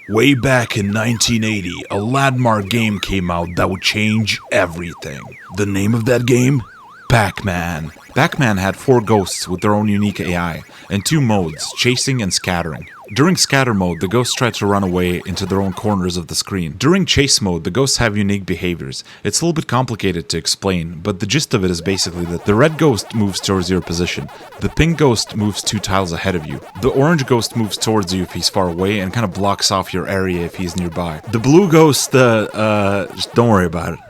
Way back in 1980, a landmark game came out that would change everything. The name of that game? Pac-Man. Pac-Man had 4 ghosts with their own unique AI, and 2 modes, chasing and scattering. During scatter mode, the ghosts try to run away into their own corners of the screen. During chase mode, the ghosts have unique behaviors. It's a little bit complicated to explain, but the gist of it is basically that the red ghost moves towards your position, the pink ghost moves 2 tiles ahead of you, the orange ghost moves towards you if he's far away and kind of blocks off your area if he's nearby. The blue ghost, just don't worry about it.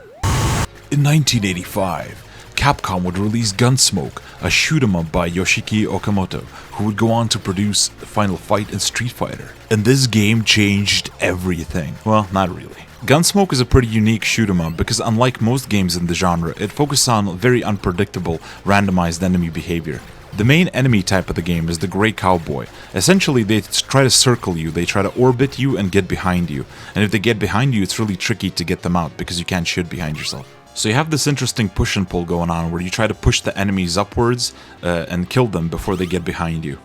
In 1985, Capcom would release Gunsmoke, a shoot-'em-up by Yoshiki Okamoto, who would go on to produce Final Fight and Street Fighter. And this game changed everything. Well, not really. Gunsmoke is a pretty unique shoot-'em-up because unlike most games in the genre, it focuses on very unpredictable, randomized enemy behavior. The main enemy type of the game is the Grey Cowboy. Essentially, they try to circle you, they try to orbit you and get behind you. And if they get behind you, it's really tricky to get them out because you can't shoot behind yourself. So you have this interesting push and pull going on where you try to push the enemies upwards and kill them before they get behind you.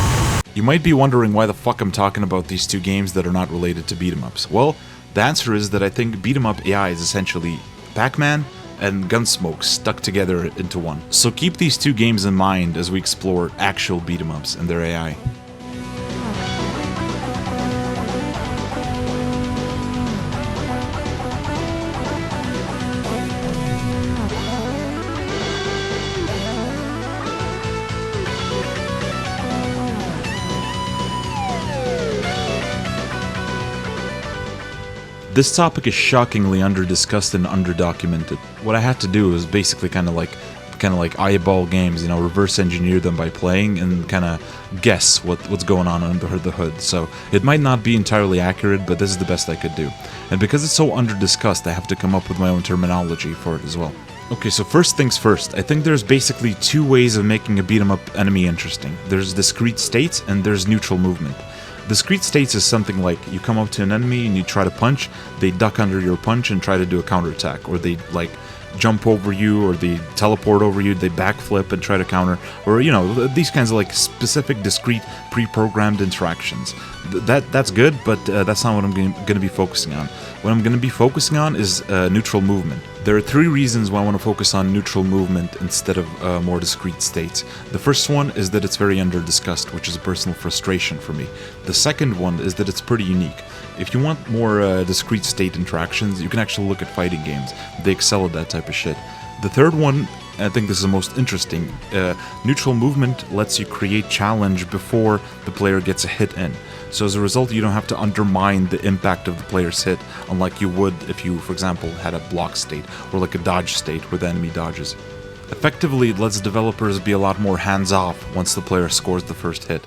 You might be wondering why the fuck I'm talking about these 2 games that are not related to beat-em-ups. Well, the answer is that I think beat-em-up AI is essentially Pac-Man and Gunsmoke stuck together into one. So keep these 2 games in mind as we explore actual beat-em-ups and their AI. This topic is shockingly under-discussed and under-documented. What I had to do was basically kind of like eyeball games, reverse engineer them by playing and kind of guess what's going on under the hood. So it might not be entirely accurate, but this is the best I could do. And because it's so under-discussed, I have to come up with my own terminology for it as well. Okay, so first things first, I think there's basically 2 ways of making a beat-em-up enemy interesting. There's discrete states and there's neutral movement. Discrete states is something like you come up to an enemy and you try to punch, they duck under your punch and try to do a counterattack, or they jump over you, or they teleport over you, they backflip and try to counter, or these kinds of specific discrete pre-programmed interactions. That's good, but that's not what I'm going to be focusing on. What I'm going to be focusing on is neutral movement. There are 3 reasons why I want to focus on neutral movement instead of more discrete states. The first one is that it's very under-discussed, which is a personal frustration for me. The second one is that it's pretty unique. If you want more discrete state interactions, you can actually look at fighting games. They excel at that type of shit. The third one, I think this is the most interesting, neutral movement lets you create challenge before the player gets a hit in. So as a result, you don't have to undermine the impact of the player's hit, unlike you would if you, for example, had a block state, or like a dodge state where the enemy dodges. Effectively, it lets developers be a lot more hands-off once the player scores the first hit.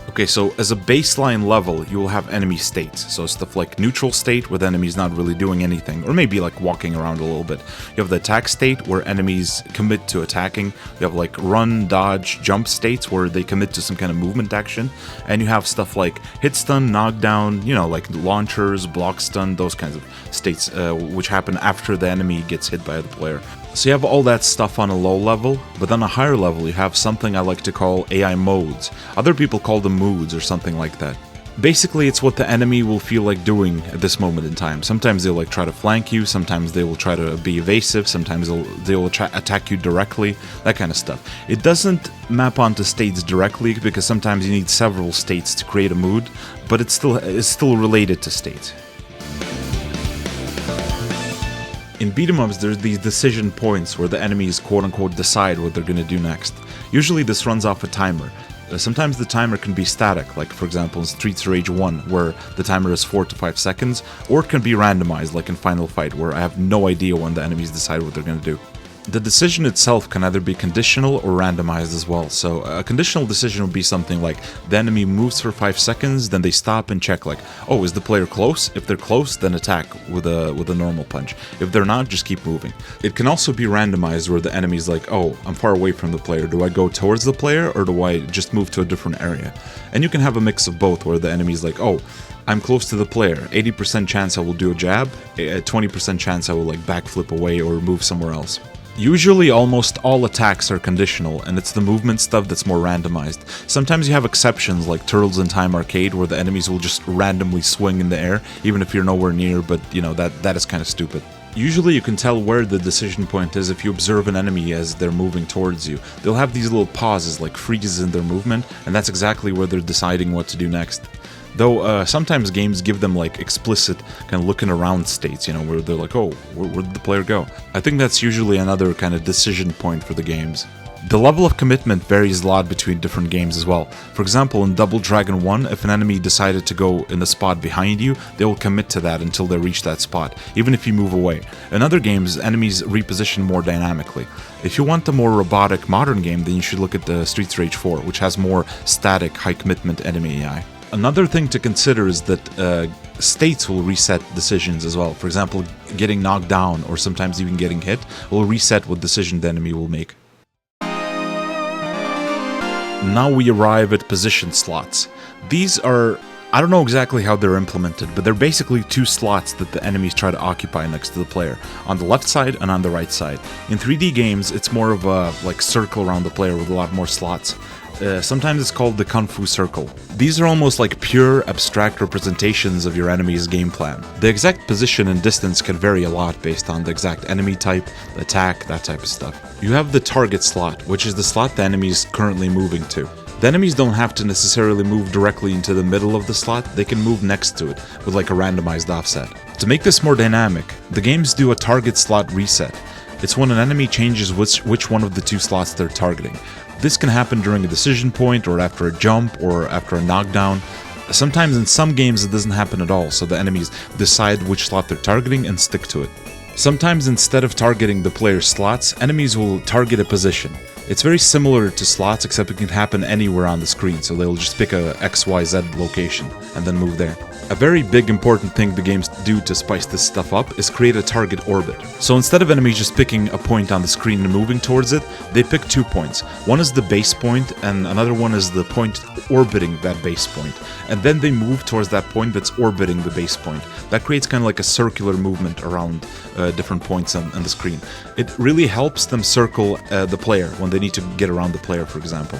Okay, so as a baseline level, you will have enemy states. So stuff like neutral state, where the enemy's not really doing anything, or maybe like walking around a little bit. You have the attack state, where enemies commit to attacking. You have like run, dodge, jump states, where they commit to some kind of movement action. And you have stuff like hit stun, knockdown, like launchers, block stun, those kinds of states, which happen after the enemy gets hit by the player. So you have all that stuff on a low level, but on a higher level you have something I like to call AI modes. Other people call them moods or something like that. Basically, it's what the enemy will feel like doing at this moment in time. Sometimes they'll try to flank you, sometimes they will try to be evasive, sometimes they will attack you directly, that kind of stuff. It doesn't map onto states directly because sometimes you need several states to create a mood, but it's still related to states. In beat-em-ups, there's these decision points where the enemies quote-unquote decide what they're going to do next. Usually this runs off a timer. Sometimes the timer can be static, like for example in Streets of Rage 1, where the timer is 4 to 5 seconds, or it can be randomized, like in Final Fight, where I have no idea when the enemies decide what they're going to do. The decision itself can either be conditional or randomized as well. So a conditional decision would be something like the enemy moves for 5 seconds, then they stop and check like, oh, is the player close? If they're close, then attack with a normal punch. If they're not, just keep moving. It can also be randomized where the enemy's like, oh, I'm far away from the player. Do I go towards the player or do I just move to a different area? And you can have a mix of both where the enemy's like, oh, I'm close to the player, 80% chance I will do a jab, 20% chance I will like backflip away or move somewhere else. Usually almost all attacks are conditional, and it's the movement stuff that's more randomized. Sometimes you have exceptions like Turtles in Time Arcade where the enemies will just randomly swing in the air, even if you're nowhere near, but you know, that is kind of stupid. Usually you can tell where the decision point is if you observe an enemy as they're moving towards you. They'll have these little pauses, like freezes in their movement, and that's exactly where they're deciding what to do next. Though sometimes games give them like explicit kind of looking around states, you know, where they're like, oh, where did the player go? I think that's usually another kind of decision point for the games. The level of commitment varies a lot between different games as well. For example, in Double Dragon 1, if an enemy decided to go in the spot behind you, they will commit to that until they reach that spot, even if you move away. In other games, enemies reposition more dynamically. If you want a more robotic modern game, then you should look at the Streets Rage 4, which has more static, high commitment enemy AI. Another thing to consider is that states will reset decisions as well. For example, getting knocked down or sometimes even getting hit will reset what decision the enemy will make. Now we arrive at position slots. These are, I don't know exactly how they're implemented, but they're basically two slots that the enemies try to occupy next to the player, on the left side and on the right side. In 3D games, it's more of a like circle around the player with a lot more slots. Sometimes it's called the Kung Fu Circle. These are almost like pure abstract representations of your enemy's game plan. The exact position and distance can vary a lot based on the exact enemy type, attack, that type of stuff. You have the target slot, which is the slot the enemy is currently moving to. The enemies don't have to necessarily move directly into the middle of the slot, they can move next to it with like a randomized offset. To make this more dynamic, the games do a target slot reset. It's when an enemy changes which one of the two slots they're targeting. This can happen during a decision point, or after a jump, or after a knockdown. Sometimes in some games it doesn't happen at all, so the enemies decide which slot they're targeting and stick to it. Sometimes instead of targeting the player's slots, enemies will target a position. It's very similar to slots, except it can happen anywhere on the screen, so they'll just pick a XYZ location and then move there. A very big important thing the games do to spice this stuff up is create a target orbit. So instead of enemies just picking a point on the screen and moving towards it, they pick 2 points. One is the base point and another one is the point orbiting that base point. And then they move towards that point that's orbiting the base point. That creates kind of like a circular movement around different points on the screen. It really helps them circle the player when they need to get around the player, for example.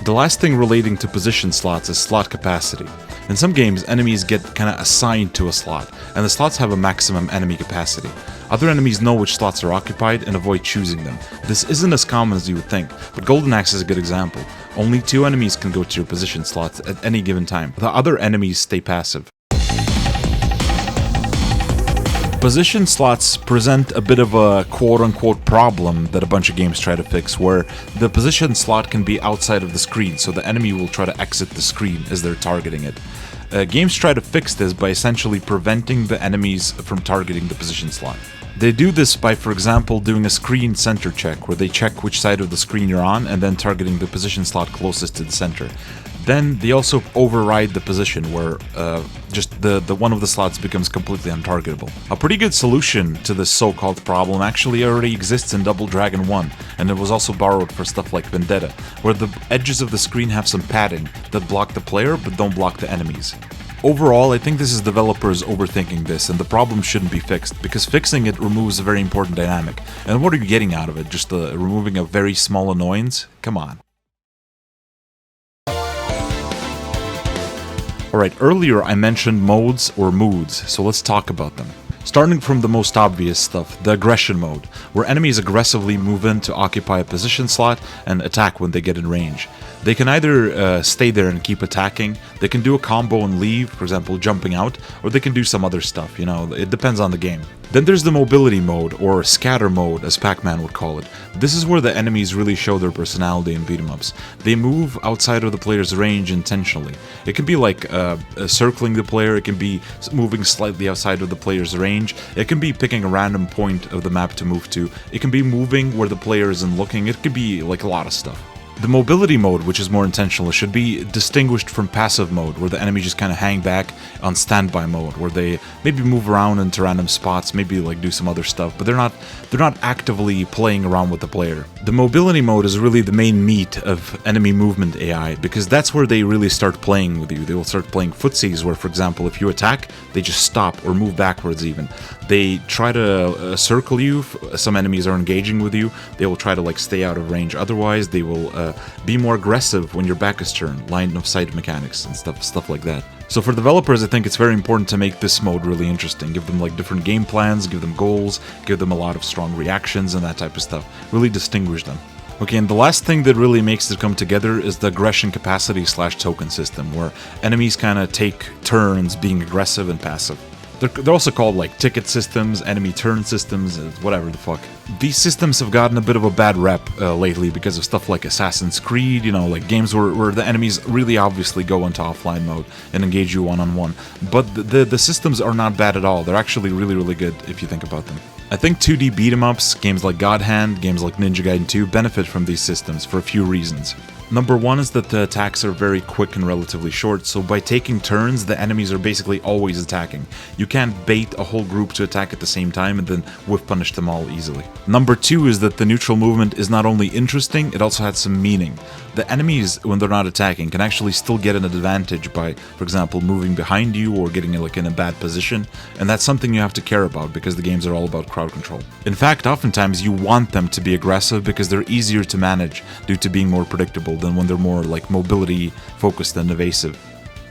The last thing relating to position slots is slot capacity. In some games, enemies get kind of assigned to a slot, and the slots have a maximum enemy capacity. Other enemies know which slots are occupied and avoid choosing them. This isn't as common as you would think, but Golden Axe is a good example. Only 2 enemies can go to your position slots at any given time. The other enemies stay passive. Position slots present a bit of a quote-unquote problem that a bunch of games try to fix, where the position slot can be outside of the screen, so the enemy will try to exit the screen as they're targeting it. Games try to fix this by essentially preventing the enemies from targeting the position slot. They do this by, for example, doing a screen center check, where they check which side of the screen you're on and then targeting the position slot closest to the center. Then they also override the position where just the one of the slots becomes completely untargetable. A pretty good solution to this so-called problem actually already exists in Double Dragon 1, and it was also borrowed for stuff like Vendetta, where the edges of the screen have some padding that block the player but don't block the enemies. Overall, I think this is developers overthinking this, and the problem shouldn't be fixed, because fixing it removes a very important dynamic. And what are you getting out of it? Just removing a very small annoyance? Come on. Alright, earlier I mentioned modes or moods, so let's talk about them. Starting from the most obvious stuff, the aggression mode, where enemies aggressively move in to occupy a position slot and attack when they get in range. They can either stay there and keep attacking, they can do a combo and leave, for example jumping out, or they can do some other stuff, you know, it depends on the game. Then there's the mobility mode, or scatter mode as Pac-Man would call it. This is where the enemies really show their personality in beat-em-ups. They move outside of the player's range intentionally. It can be like circling the player, it can be moving slightly outside of the player's range, it can be picking a random point of the map to move to, it can be moving where the player isn't looking, it could be like a lot of stuff. The mobility mode, which is more intentional, should be distinguished from passive mode, where the enemy just kind of hang back on standby mode, where they maybe move around into random spots, maybe like do some other stuff, but they're not actively playing around with the player. The mobility mode is really the main meat of enemy movement AI, because that's where they really start playing with you. They will start playing footsies, where, for example, if you attack, they just stop or move backwards even. They try to circle you. Some enemies are engaging with you. They will try to like stay out of range. Otherwise, they will be more aggressive when your back is turned, line of sight mechanics and stuff like that. So for developers, I think it's very important to make this mode really interesting. Give them like different game plans, give them goals, give them a lot of strong reactions and that type of stuff. Really distinguish them. Okay, and the last thing that really makes it come together is the aggression capacity / token system, where enemies kind of take turns being aggressive and passive. They're also called like ticket systems, enemy turn systems, whatever the fuck. These systems have gotten a bit of a bad rep lately because of stuff like Assassin's Creed, you know, like games where the enemies really obviously go into offline mode and engage you one-on-one. But the systems are not bad at all. They're actually really good if you think about them. I think 2D beat-em-ups, games like God Hand, games like Ninja Gaiden 2 benefit from these systems for a few reasons. Number one is that the attacks are very quick and relatively short, so by taking turns, the enemies are basically always attacking. You can't bait a whole group to attack at the same time and then whiff punish them all easily. Number two is that the neutral movement is not only interesting, it also has some meaning. The enemies, when they're not attacking, can actually still get an advantage by, for example, moving behind you or getting like in a bad position, and that's something you have to care about because the games are all about crowd control. In fact, oftentimes you want them to be aggressive because they're easier to manage due to being more predictable than when they're more like mobility focused and evasive.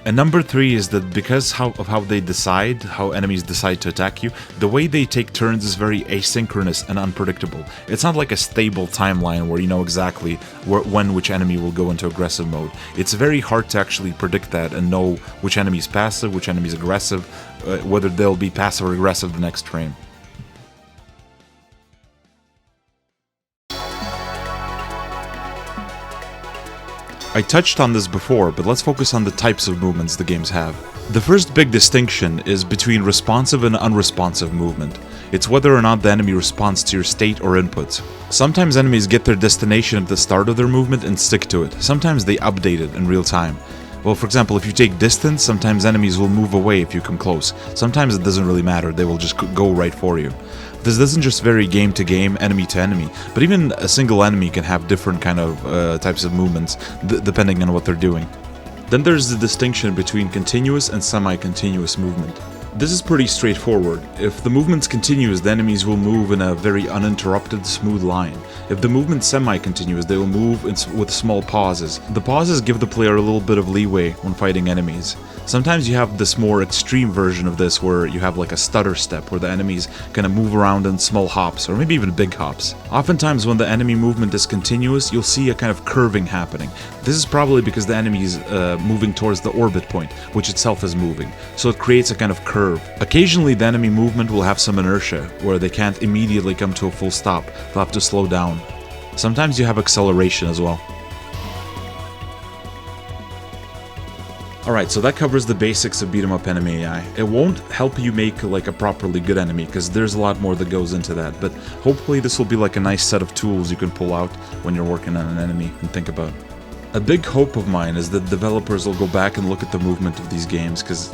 And number three is that because of how they decide, how enemies decide to attack you, the way they take turns is very asynchronous and unpredictable. It's not like a stable timeline where you know exactly when which enemy will go into aggressive mode. It's very hard to actually predict that and know which enemy is passive, which enemy is aggressive, whether they'll be passive or aggressive the next frame. I touched on this before, but let's focus on the types of movements the games have. The first big distinction is between responsive and unresponsive movement. It's whether or not the enemy responds to your state or inputs. Sometimes enemies get their destination at the start of their movement and stick to it. Sometimes they update it in real time. Well, for example, if you take distance, sometimes enemies will move away if you come close. Sometimes it doesn't really matter, they will just go right for you. This doesn't just vary game to game, enemy to enemy, but even a single enemy can have different kind of types of movements depending on what they're doing. Then there's the distinction between continuous and semi-continuous movement. This is pretty straightforward. If the movement's continuous, the enemies will move in a very uninterrupted, smooth line. If the movement's semi-continuous, they will move with small pauses. The pauses give the player a little bit of leeway when fighting enemies. Sometimes you have this more extreme version of this where you have like a stutter step where the enemies kind of move around in small hops or maybe even big hops. Oftentimes when the enemy movement is continuous, you'll see a kind of curving happening. This is probably because the enemy is moving towards the orbit point, which itself is moving, so it creates a kind of curve. Occasionally the enemy movement will have some inertia where they can't immediately come to a full stop, they'll have to slow down. Sometimes you have acceleration as well. Alright, so that covers the basics of beat 'em up enemy AI. It won't help you make like a properly good enemy, because there's a lot more that goes into that, but hopefully this will be like a nice set of tools you can pull out when you're working on an enemy and think about. A big hope of mine is that developers will go back and look at the movement of these games, because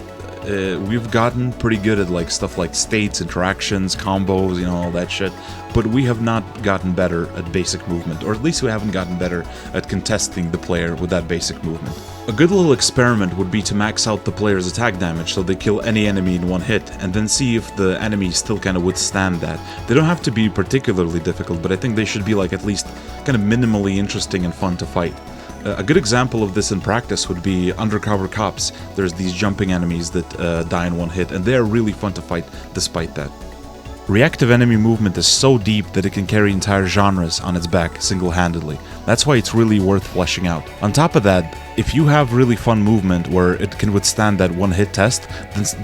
we've gotten pretty good at like stuff like states, interactions, combos, you know, all that shit, but we have not gotten better at basic movement, or at least we haven't gotten better at contesting the player with that basic movement. A good little experiment would be to max out the player's attack damage so they kill any enemy in one hit, and then see if the enemies still kind of withstand that. They don't have to be particularly difficult, but I think they should be like at least kind of minimally interesting and fun to fight. A good example of this in practice would be Undercover Cops. There's these jumping enemies that die in one hit, and they're really fun to fight despite that. Reactive enemy movement is so deep that it can carry entire genres on its back single-handedly. That's why it's really worth fleshing out. On top of that, if you have really fun movement where it can withstand that one-hit test,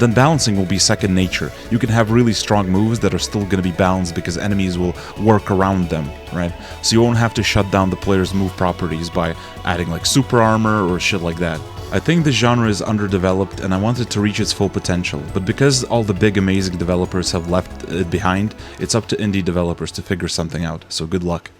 then balancing will be second nature. You can have really strong moves that are still going to be balanced because enemies will work around them, right? So you won't have to shut down the player's move properties by adding like super armor or shit like that. I think the genre is underdeveloped and I want it to reach its full potential, but because all the big amazing developers have left it behind, it's up to indie developers to figure something out, so good luck.